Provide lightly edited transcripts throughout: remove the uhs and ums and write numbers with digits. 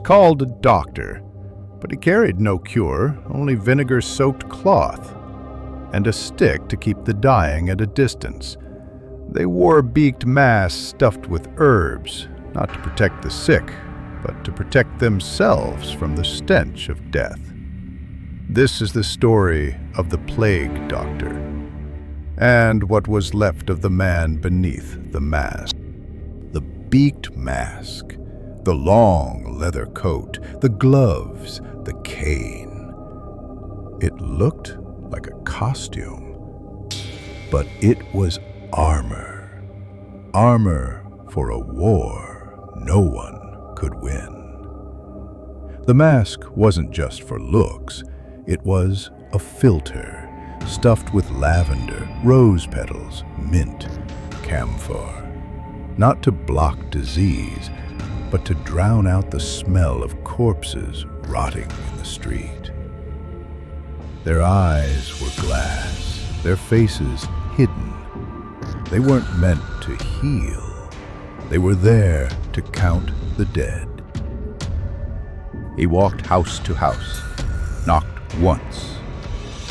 was called a doctor, but he carried no cure, only vinegar-soaked cloth and a stick to keep the dying at a distance. They wore a beaked mask stuffed with herbs, not to protect the sick, but to protect themselves from the stench of death. This is the story of the Plague Doctor, and what was left of the man beneath the mask. The beaked mask, the long leather coat, the gloves, the cane. It looked like a costume, but it was armor. Armor for a war no one could win. The mask wasn't just for looks, it was a filter stuffed with lavender, rose petals, mint, camphor. Not to block disease, but to drown out the smell of corpses rotting in the street. Their eyes were glass, their faces hidden. They weren't meant to heal. They were there to count the dead. He walked house to house, knocked once,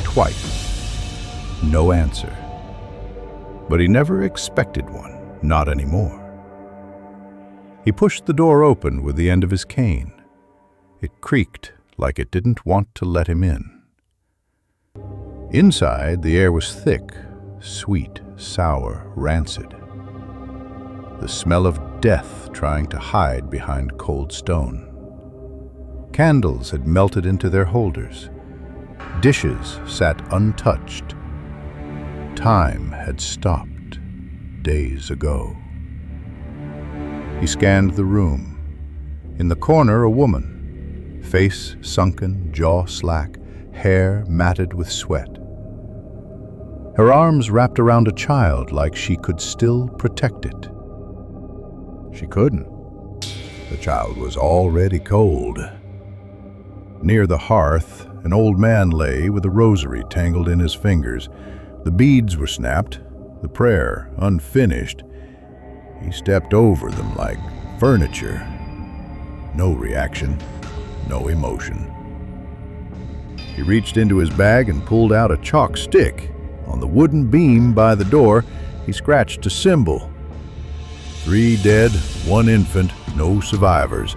twice. No answer. But he never expected one, not anymore. He pushed the door open with the end of his cane. It creaked like it didn't want to let him in. Inside, the air was thick, sweet, sour, rancid. The smell of death trying to hide behind cold stone. Candles had melted into their holders. Dishes sat untouched. Time had stopped days ago. He scanned the room. In the corner, a woman, face sunken, jaw slack, hair matted with sweat. Her arms wrapped around a child like she could still protect it. She couldn't. The child was already cold. Near the hearth, an old man lay with a rosary tangled in his fingers. The beads were snapped, the prayer unfinished. He stepped over them like furniture. No reaction, no emotion. He reached into his bag and pulled out a chalk stick. On the wooden beam by the door, he scratched a symbol. 3 dead, 1 infant, no survivors.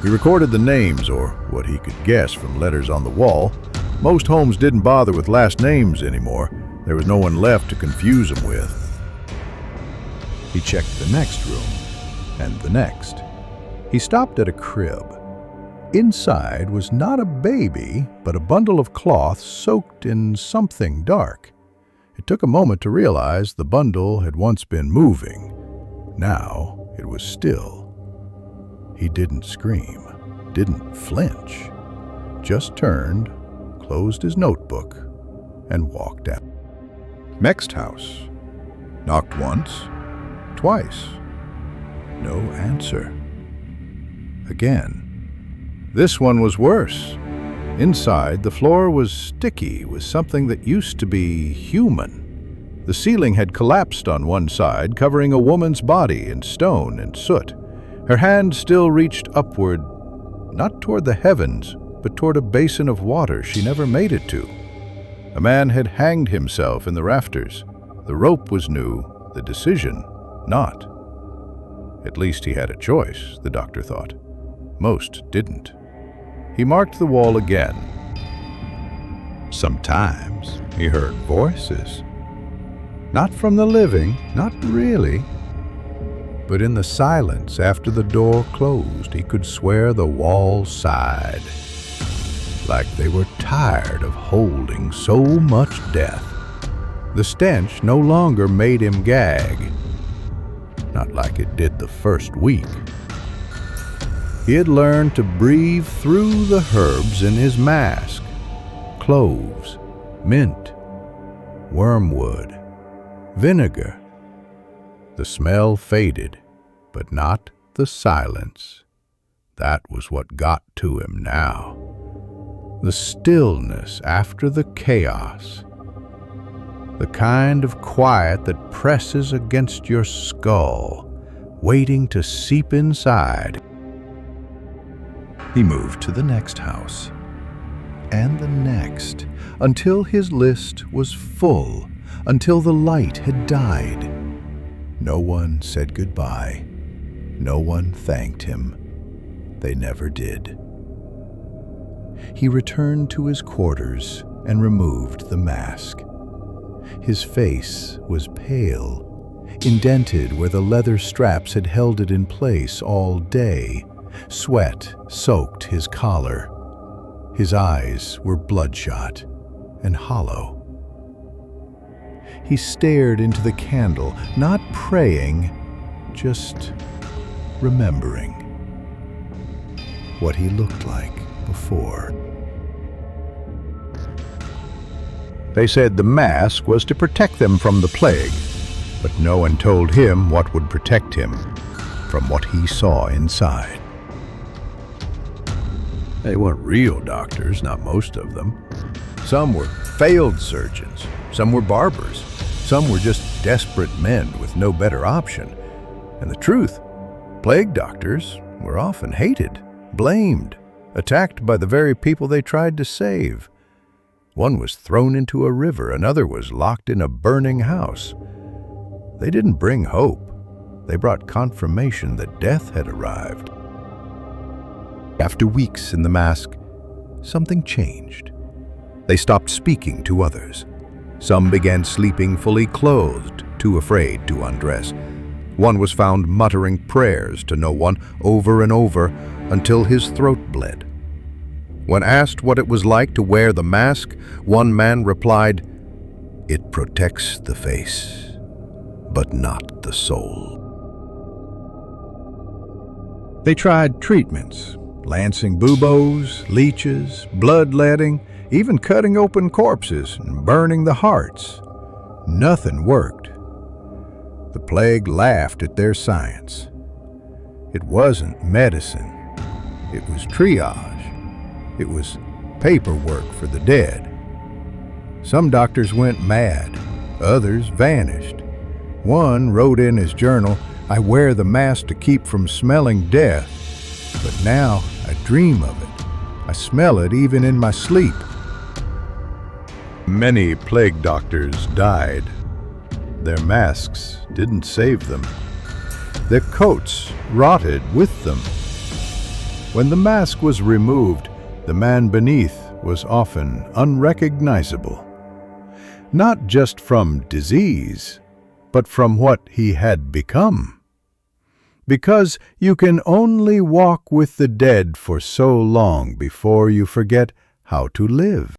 He recorded the names, or what he could guess from letters on the wall. Most homes didn't bother with last names anymore. There was no one left to confuse them with. He checked the next room, and the next. He stopped at a crib. Inside was not a baby, but a bundle of cloth soaked in something dark. It took a moment to realize the bundle had once been moving. Now it was still. He didn't scream, didn't flinch, just turned, closed his notebook, and walked out. Next house. Knocked once, twice. No answer. Again. This one was worse. Inside, the floor was sticky with something that used to be human. The ceiling had collapsed on one side, covering a woman's body in stone and soot. Her hand still reached upward, not toward the heavens, but toward a basin of water she never made it to. A man had hanged himself in the rafters. The rope was new, the decision not. At least he had a choice, the doctor thought. Most didn't. He marked the wall again. Sometimes he heard voices. Not from the living, not really. But in the silence after the door closed, he could swear the walls sighed, like they were tired of holding so much death. The stench no longer made him gag, not like it did the first week. He had learned to breathe through the herbs in his mask. Cloves, mint, wormwood, vinegar. The smell faded, but not the silence. That was what got to him now. The stillness after the chaos. The kind of quiet that presses against your skull, waiting to seep inside. He moved to the next house, and the next, until his list was full, until the light had died. No one said goodbye. No one thanked him. They never did. He returned to his quarters and removed the mask. His face was pale, indented where the leather straps had held it in place all day. Sweat soaked his collar. His eyes were bloodshot and hollow. He stared into the candle, not praying, just remembering what he looked like before. They said the mask was to protect them from the plague, but no one told him what would protect him from what he saw inside. They weren't real doctors, not most of them. Some were failed surgeons, some were barbers, some were just desperate men with no better option. And the truth, plague doctors were often hated, blamed, attacked by the very people they tried to save. One was thrown into a river, another was locked in a burning house. They didn't bring hope. They brought confirmation that death had arrived. After weeks in the mask, something changed. They stopped speaking to others. Some began sleeping fully clothed, too afraid to undress. One was found muttering prayers to no one over and over until his throat bled. When asked what it was like to wear the mask, one man replied, "It protects the face, but not the soul." They tried treatments, lancing buboes, leeches, bloodletting, even cutting open corpses and burning the hearts. Nothing worked. The plague laughed at their science. It wasn't medicine. It was triage. It was paperwork for the dead. Some doctors went mad. Others vanished. One wrote in his journal, "I wear the mask to keep from smelling death, but now I dream of it. I smell it even in my sleep." Many plague doctors died. Their masks didn't save them. Their coats rotted with them. When the mask was removed, the man beneath was often unrecognizable. Not just from disease, but from what he had become. Because you can only walk with the dead for so long before you forget how to live.